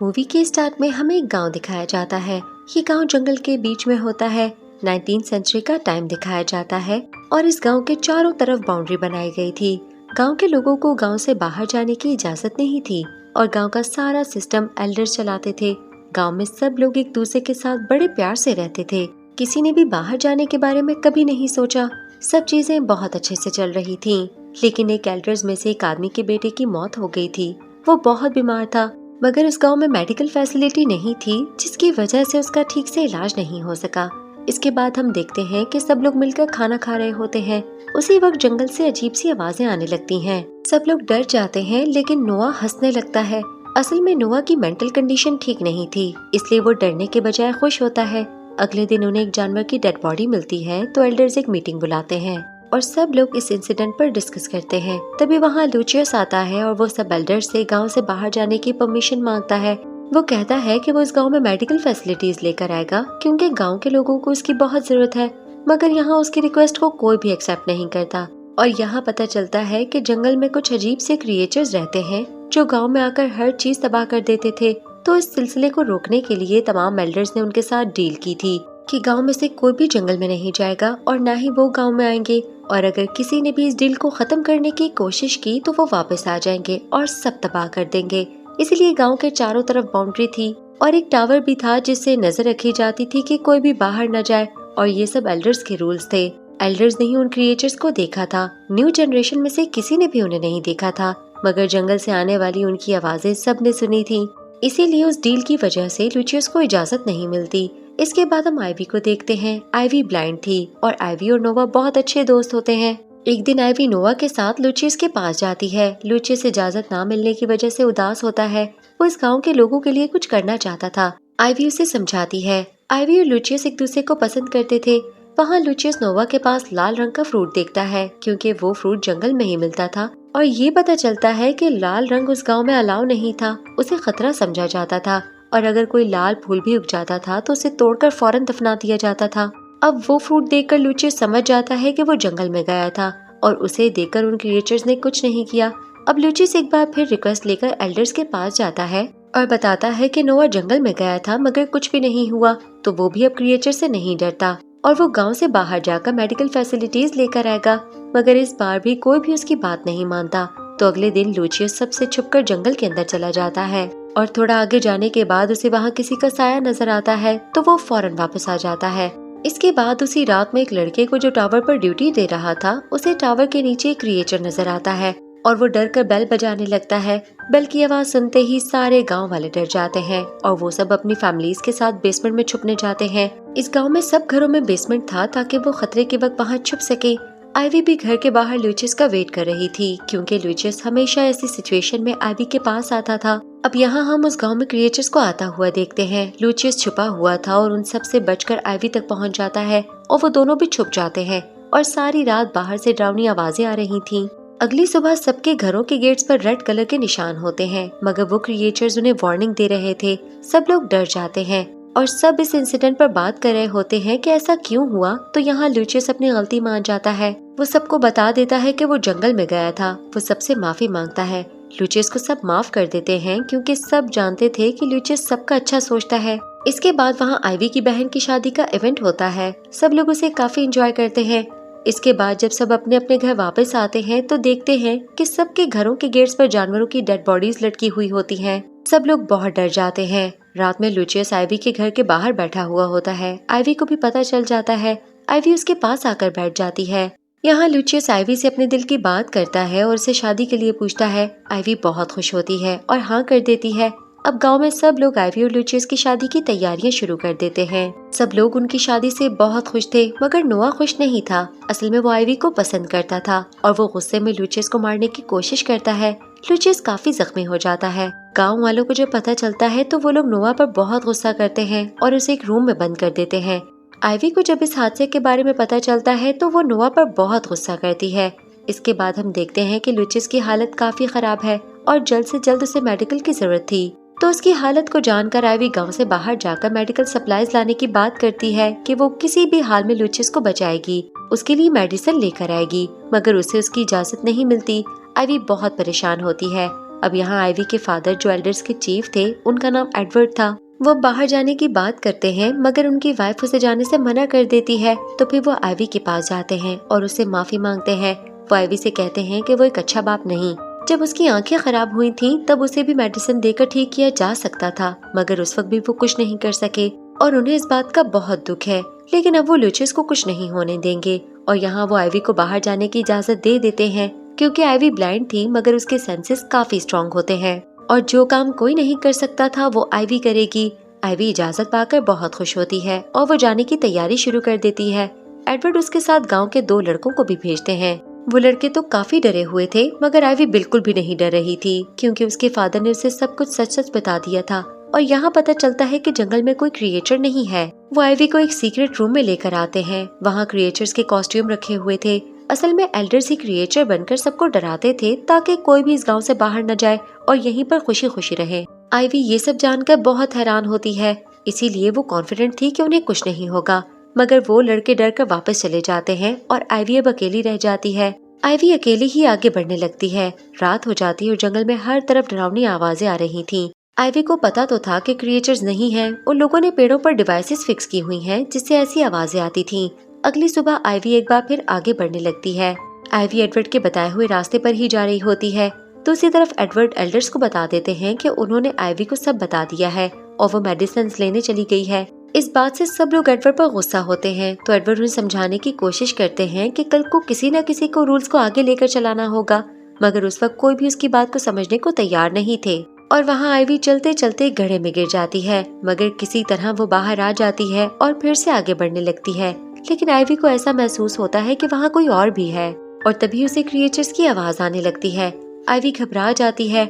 Movie के start में हमें एक गांव दिखाया जाता है। ये गांव जंगल के बीच में होता है। 19th सेंचुरी का टाइम दिखाया जाता है और इस गांव के चारों तरफ बाउंड्री बनाई गई थी। गांव के लोगों को गांव से बाहर जाने की इजाजत नहीं थी और गांव का सारा सिस्टम एल्डर्स चलाते थे। गांव में सब लोग एक दूसरे के साथ बड़े प्यार से रहते थे। किसी ने भी बाहर जाने के बारे में कभी नहीं सोचा। सब चीजें बहुत अच्छे से चल रही थीं। लेकिन एक एल्डर्स में से एक आदमी के बेटे की मौत हो गई थी। वो बहुत बीमार था, मगर उस गांव में मेडिकल फैसिलिटी नहीं थी, जिसकी वजह से उसका ठीक से इलाज नहीं हो सका। इसके बाद हम देखते हैं कि सब लोग मिलकर खाना खा रहे होते हैं। उसी वक्त जंगल से अजीब सी आवाजें आने लगती हैं। सब लोग डर जाते हैं, लेकिन नोआ हंसने लगता है। असल में नोआ की मेंटल कंडीशन ठीक नहीं थी, इसलिए वो डरने के बजाय खुश होता है। अगले दिन उन्हें एक जानवर की डेड बॉडी मिलती है, तो एल्डर्स एक मीटिंग बुलाते हैं और सब लोग इस इंसिडेंट पर डिस्कस करते हैं। तभी वहाँ लूचियस आता है और वो सब एल्डर्स से गांव से बाहर जाने की परमिशन मांगता है। वो कहता है कि वो इस गांव में मेडिकल फैसिलिटीज लेकर आएगा, क्योंकि गांव के लोगों को उसकी बहुत जरूरत है। मगर यहाँ उसकी रिक्वेस्ट को कोई भी एक्सेप्ट नहीं करता और यहाँ पता चलता है कि जंगल में कुछ अजीब से क्रिएचर्स रहते हैं जो गाँव में आकर हर चीज तबाह कर देते थे। तो इस सिलसिले को रोकने के लिए तमाम एल्डर्स ने उनके साथ डील की थी कि गांव में से कोई भी जंगल में नहीं जाएगा और ना ही वो गांव में आएंगे, और अगर किसी ने भी इस डील को खत्म करने की कोशिश की तो वो वापस आ जाएंगे और सब तबाह कर देंगे। इसीलिए गांव के चारों तरफ बाउंड्री थी और एक टावर भी था जिससे नजर रखी जाती थी कि कोई भी बाहर न जाए, और ये सब एल्डर्स के रूल्स थे। एल्डर्स ने ही उन क्रिएचर्स को देखा था। न्यू जनरेशन में से किसी ने भी उन्हें नहीं देखा था, मगर जंगल से आने वाली उनकी आवाजें सबने सुनी थी। इसीलिए उस डील की वजह से लूचियस को इजाजत नहीं मिलती। इसके बाद हम आइवी को देखते हैं। आइवी ब्लाइंड थी और आइवी और नोवा बहुत अच्छे दोस्त होते हैं। एक दिन आइवी नोवा के साथ लूचियस के पास जाती है। लूचियस इजाजत ना मिलने की वजह से उदास होता है। वो इस गांव के लोगों के लिए कुछ करना चाहता था। आइवी उसे समझाती है। आइवी और लूचियस एक दूसरे को पसंद करते थे। वहाँ लूचियस नोवा के पास लाल रंग का फ्रूट देखता है, क्योंकि वो फ्रूट जंगल में ही मिलता था, और ये पता चलता है कि लाल रंग उस गांव में अलाउ नहीं था। उसे खतरा समझा जाता था और अगर कोई लाल फूल भी उग जाता था तो उसे तोड़कर फौरन दफना दिया जाता था। अब वो फ्रूट देखकर लूचियस समझ जाता है कि वो जंगल में गया था और उसे देखकर उन क्रिएचर्स ने कुछ नहीं किया। अब लूचियस एक बार फिर रिक्वेस्ट लेकर एल्डर्स के पास जाता है और बताता है कि नोआ जंगल में गया था मगर कुछ भी नहीं हुआ, तो वो भी अब क्रिएचर से नहीं डरता और वो गांव से बाहर जाकर मेडिकल फैसिलिटीज लेकर आएगा। मगर इस बार भी कोई भी उसकी बात नहीं मानता। तो अगले दिन लूचियस सबसे छुपकर जंगल के अंदर चला जाता है और थोड़ा आगे जाने के बाद उसे वहाँ किसी का साया नजर आता है, तो वो फौरन वापस आ जाता है। इसके बाद उसी रात में एक लड़के को जो टावर पर ड्यूटी दे रहा था, उसे टावर के नीचे एक क्रिएचर नजर आता है और वो डर कर बेल बजाने लगता है। बेल की आवाज सुनते ही सारे गांव वाले डर जाते हैं और वो सब अपनी फैमिलीज के साथ बेसमेंट में छुपने जाते हैं। इस गांव में सब घरों में बेसमेंट था ताकि वो खतरे के वक्त वहाँ छुप सके। आइवी भी घर के बाहर लूचियस का वेट कर रही थी, क्योंकि लूचियस हमेशा ऐसी सिचुएशन में आइवी के पास आता था। अब यहाँ हम उस गांव में क्रिएचर्स को आता हुआ देखते हैं। लूचियस छुपा हुआ था और उन सब से बचकर आइवी तक पहुँच जाता है और वो दोनों भी छुप जाते हैं और सारी रात बाहर से डरावनी आवाजें आ रही थीं। अगली सुबह सबके घरों के गेट्स पर रेड कलर के निशान होते हैं, मगर वो क्रिएचर्स उन्हें वार्निंग दे रहे थे। सब लोग डर जाते हैं और सब इस इंसिडेंट पर बात कर रहे होते हैं कि ऐसा क्यों हुआ। तो यहाँ लूचियस अपनी गलती मान जाता है। वो सबको बता देता है कि वो जंगल में गया था। वो सबसे माफी मांगता है। लूचियस को सब माफ कर देते हैं, क्योंकि सब जानते थे कि लूचियस सबका अच्छा सोचता है। इसके बाद वहाँ आइवी की बहन की शादी का इवेंट होता है। सब लोग उसे काफी एंजॉय करते हैं। इसके बाद जब सब अपने अपने घर वापस आते हैं तो देखते हैं कि सबके घरों के गेट्स पर जानवरों की डेड बॉडीज लटकी हुई होती हैं। सब लोग बहुत डर जाते हैं। रात में लूचियस आइवी के घर के बाहर बैठा हुआ होता है। आइवी को भी पता चल जाता है। आइवी उसके पास आकर बैठ जाती है। यहाँ लूचियस आइवी से अपने दिल की बात करता है और उसे शादी के लिए पूछता है। आइवी बहुत खुश होती है और हाँ कर देती है। अब गांव में सब लोग आइवी और लूचियस की शादी की तैयारियां शुरू कर देते हैं। सब लोग उनकी शादी से बहुत खुश थे, मगर नोआ खुश नहीं था। असल में वो आइवी को पसंद करता था और वो गुस्से में लूचियस को मारने की कोशिश करता है। लूचियस काफी जख्मी हो जाता है। गांव वालों को जब पता चलता है तो वो लोग नोआ पर बहुत गुस्सा करते हैं और उसे एक रूम में बंद कर देते हैं। आइवी को जब इस हादसे के बारे में पता चलता है तो वो नोआ पर बहुत गुस्सा करती है। इसके बाद हम देखते हैं कि लूचियस की हालत काफी खराब है और जल्द से जल्द उसे मेडिकल की जरूरत थी। तो उसकी हालत को जानकर आइवी गांव से बाहर जाकर मेडिकल सप्लाईज लाने की बात करती है कि वो किसी भी हाल में लूचियस को बचाएगी, उसके लिए मेडिसिन लेकर आएगी, मगर उसे उसकी इजाजत नहीं मिलती। आइवी बहुत परेशान होती है। अब यहाँ आइवी के फादर जो एल्डर्स के चीफ थे, उनका नाम एडवर्ड था। वो बाहर जाने की बात करते हैं मगर उनकी वाइफ उसे जाने से मना कर देती है। तो फिर वो आइवी के पास जाते हैं और उससे माफी मांगते हैं। वो आइवी से कहते हैं कि वो एक अच्छा बाप नहीं। जब उसकी आंखें खराब हुई थीं, तब उसे भी मेडिसिन देकर ठीक किया जा सकता था, मगर उस वक्त भी वो कुछ नहीं कर सके और उन्हें इस बात का बहुत दुख है। लेकिन अब वो लुचियस को कुछ नहीं होने देंगे और यहाँ वो आइवी को बाहर जाने की इजाजत दे देते हैं, क्योंकि आइवी ब्लाइंड थी मगर उसके सेंसेस काफी स्ट्रॉन्ग होते हैं और जो काम कोई नहीं कर सकता था वो आइवी करेगी। आइवी इजाजत पाकर बहुत खुश होती है और वो जाने की तैयारी शुरू कर देती है। एडवर्ड उसके साथ गाँव के 2 लड़कों को भी भेजते हैं। वो लड़के तो काफी डरे हुए थे मगर आइवी बिल्कुल भी नहीं डर रही थी, क्योंकि उसके फादर ने उसे सब कुछ सच सच बता दिया था। और यहाँ पता चलता है कि जंगल में कोई क्रिएचर नहीं है। वो आइवी को एक सीक्रेट रूम में लेकर आते हैं। वहाँ क्रिएचर्स के कॉस्ट्यूम रखे हुए थे। असल में एल्डर्स ही क्रिएचर बनकर सबको डराते थे ताकि कोई भी इस गांव से बाहर न जाए और यहीं पर खुशी खुशी रहे। आइवी ये सब जानकर बहुत हैरान होती है, इसीलिए वो कॉन्फिडेंट थी कि उन्हें कुछ नहीं होगा। मगर वो लड़के डर कर वापस चले जाते हैं और आइवी अब अकेली रह जाती है। आइवी अकेली ही आगे बढ़ने लगती है। रात हो जाती है और जंगल में हर तरफ डरावनी आवाजें आ रही थीं। आइवी को पता तो था कि क्रिएचर्स नहीं हैं। उन लोगों ने पेड़ों पर डिवाइसेस फिक्स की हुई हैं जिससे ऐसी आवाजें आती थीं। अगली सुबह आइवी एक बार फिर आगे बढ़ने लगती है। आइवी एडवर्ड के बताए हुए रास्ते पर ही जा रही होती है। दूसरी तरफ एडवर्ड एल्डर्स को बता देते हैं कि उन्होंने आइवी को सब बता दिया है और वो मेडिसिन लेने चली गई है। इस बात से सब लोग एडवर्ड पर गुस्सा होते हैं। तो एडवर्ड उन्हें समझाने की कोशिश करते हैं कि कल को किसी न किसी को रूल्स को आगे लेकर चलाना होगा, मगर उस वक्त कोई भी उसकी बात को समझने को तैयार नहीं थे। और वहाँ आइवी चलते चलते गड्ढे में गिर जाती है, मगर किसी तरह वो बाहर आ जाती है और फिर से आगे बढ़ने लगती है। लेकिन आइवी को ऐसा महसूस होता है कि वहाँ कोई और भी है और तभी उसे क्रिएचर्स की आवाज आने लगती है। आइवी घबरा जाती है।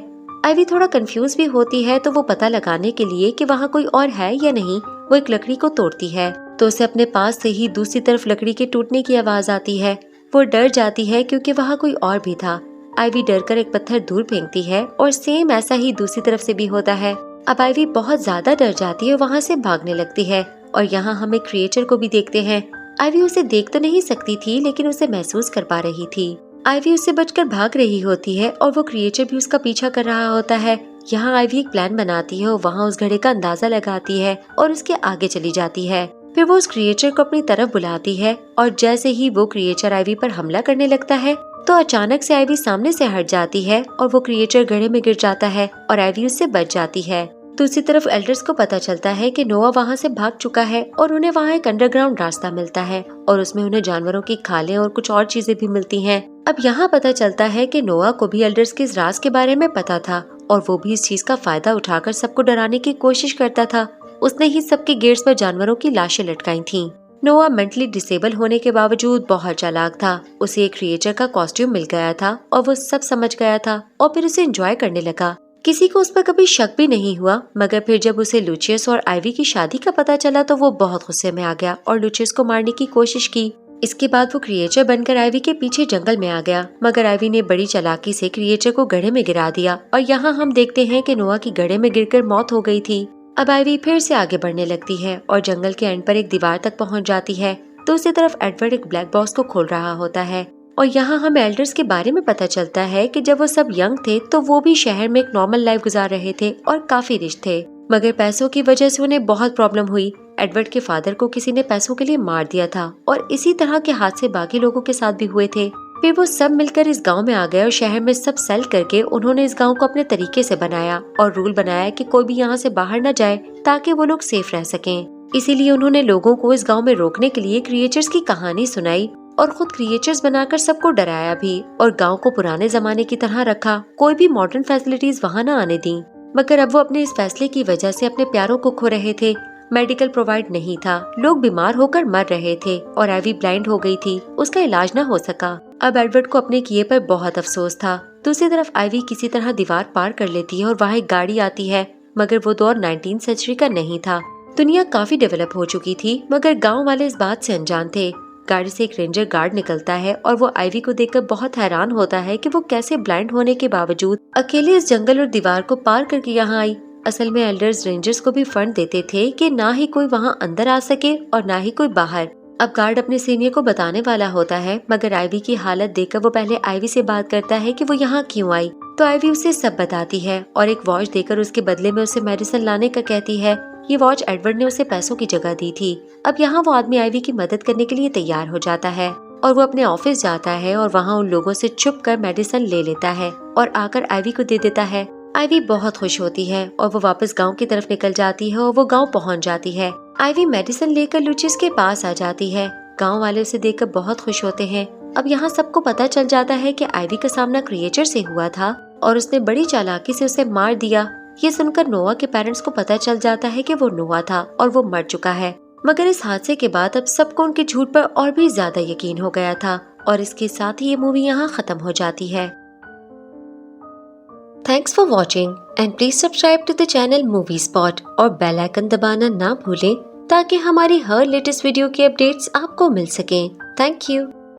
आइवी थोड़ा कंफ्यूज भी होती है, तो वो पता लगाने के लिए कि वहाँ कोई और है या नहीं, वो एक लकड़ी को तोड़ती है। तो उसे अपने पास से ही दूसरी तरफ लकड़ी के टूटने की आवाज आती है। वो डर जाती है क्योंकि वहाँ कोई और भी था। आइवी डरकर एक पत्थर दूर फेंकती है और सेम ऐसा ही दूसरी तरफ से भी होता है। अब आइवी बहुत ज्यादा डर जाती है और वहाँ से भागने लगती है। और यहाँ हम एक क्रिएचर को भी देखते हैं। आइवी उसे देख तो नहीं सकती थी, लेकिन उसे महसूस कर पा रही थी। आइवी उससे बचकर भाग रही होती है और वो क्रिएचर भी उसका पीछा कर रहा होता है। यहाँ आइवी एक प्लान बनाती है और वहाँ उस घड़े का अंदाजा लगाती है और उसके आगे चली जाती है। फिर वो उस क्रिएचर को अपनी तरफ बुलाती है और जैसे ही वो क्रिएचर आइवी पर हमला करने लगता है तो अचानक से आइवी सामने से हट जाती है और वो क्रिएचर घड़े में गिर जाता है और आइवी उससे बच जाती है। दूसरी तरफ एल्डर्स को पता चलता है कि नोआ वहाँ से भाग चुका है और उन्हें वहाँ एक अंडरग्राउंड रास्ता मिलता है और उसमें उन्हें जानवरों की खालें और कुछ और चीजें भी मिलती हैं। अब यहाँ पता चलता है कि नोआ को भी एल्डर्स के इस राज के बारे में पता था और वो भी इस चीज का फायदा उठाकर सबको डराने की कोशिश करता था। उसने ही सबके गेट्स पर जानवरों की लाशें लटकाई थीं। नोआ मेंटली डिसेबल होने के बावजूद बहुत चालाक था। उसे एक क्रिएचर का कॉस्ट्यूम मिल गया था और वो सब समझ गया था और फिर उसे एंजॉय करने लगा। किसी को उस पर कभी शक भी नहीं हुआ, मगर फिर जब उसे लुचियस और आइवी की शादी का पता चला तो वो बहुत गुस्से में आ गया और लुचियस को मारने की कोशिश की। इसके बाद वो क्रिएचर बनकर आइवी के पीछे जंगल में आ गया, मगर आइवी ने बड़ी चालाकी से क्रिएचर को गड्ढे में गिरा दिया और यहाँ हम देखते हैं कि नोआ की गड्ढे में गिरकर मौत हो गई थी। अब आइवी फिर से आगे बढ़ने लगती है और जंगल के एंड पर एक दीवार तक पहुँच जाती है। दूसरी तरफ एडवर्ड एक ब्लैक बॉक्स को खोल रहा होता है और यहाँ हमें एल्डर्स के बारे में पता चलता है कि जब वो सब यंग थे तो वो भी शहर में एक नॉर्मल लाइफ गुजार रहे थे और काफी रिच थे, मगर पैसों की वजह से उन्हें बहुत प्रॉब्लम हुई। एडवर्ड के फादर को किसी ने पैसों के लिए मार दिया था और इसी तरह के हादसे बाकी लोगों के साथ भी हुए थे। फिर वो सब मिलकर इस गांव में आ गए और शहर में सब सेल करके उन्होंने इस गांव को अपने तरीके से बनाया और रूल बनाया कि कोई भी यहाँ से बाहर न जाए ताकि वो लोग सेफ रह सकें। इसीलिए उन्होंने लोगों को इस गांव में रोकने के लिए क्रिएचर्स की कहानी सुनाई और खुद क्रिएचर्स बनाकर सबको डराया भी और गांव को पुराने जमाने की तरह रखा। कोई भी मॉडर्न फैसिलिटीज वहां न आने दी। मगर अब वो अपने इस फैसले की वजह से अपने प्यारों को खो रहे थे। मेडिकल प्रोवाइड नहीं था, लोग बीमार होकर मर रहे थे और आइवी ब्लाइंड हो गई थी, उसका इलाज न हो सका। अब एडवर्ड को अपने किए पर बहुत अफसोस था। दूसरी तरफ आइवी किसी तरह दीवार पार कर लेती है और वहाँ एक गाड़ी आती है, मगर वो दौर 19वीं सेंचुरी का नहीं था। दुनिया काफी डेवलप हो चुकी थी, मगर गाँव वाले इस बात से अनजान थे। गाड़ी से एक रेंजर गार्ड निकलता है और वो आइवी को देखकर बहुत हैरान होता है कि वो कैसे ब्लाइंड होने के बावजूद अकेले इस जंगल और दीवार को पार करके यहाँ आई। असल में एल्डर्स रेंजर्स को भी फंड देते थे कि ना ही कोई वहाँ अंदर आ सके और ना ही कोई बाहर। अब गार्ड अपने सीनियर को बताने वाला होता है, मगर आइवी की हालत देखकर वो पहले आइवी से बात करता है कि वो यहाँ क्यों आई तो आइवी उसे सब बताती है और एक वॉच देकर उसके बदले में उसे मेडिसिन लाने का कहती है। ये वॉच एडवर्ड ने उसे पैसों की जगह दी थी। अब यहाँ वो आदमी आइवी की मदद करने के लिए तैयार हो जाता है और वो अपने ऑफिस जाता है और वहाँ उन लोगों से छुप कर मेडिसिन ले लेता है और आकर आइवी को दे देता है। आइवी बहुत खुश होती है और वो वापस गांव की तरफ निकल जाती है और वो गांव पहुंच जाती है। आइवी मेडिसिन लेकर लुचिस के पास आ जाती है। गांव वाले उसे देखकर बहुत खुश होते हैं। अब यहाँ सबको पता चल जाता है कि आइवी का सामना क्रिएचर से हुआ था और उसने बड़ी चालाकी से उसे मार दिया। ये सुनकर नोआ के पेरेंट्स को पता चल जाता है कि वो नोआ था और वो मर चुका है। मगर इस हादसे के बाद अब सबको उनके झूठ पर और भी ज्यादा यकीन हो गया था और इसके साथ ही ये मूवी यहाँ खत्म हो जाती है। Thanks for watching and please subscribe to the channel Movie Spot और बेल आइकन दबाना ना भूलें ताकि हमारी हर लेटेस्ट वीडियो की अपडेट्स आपको मिल सकें। Thank you.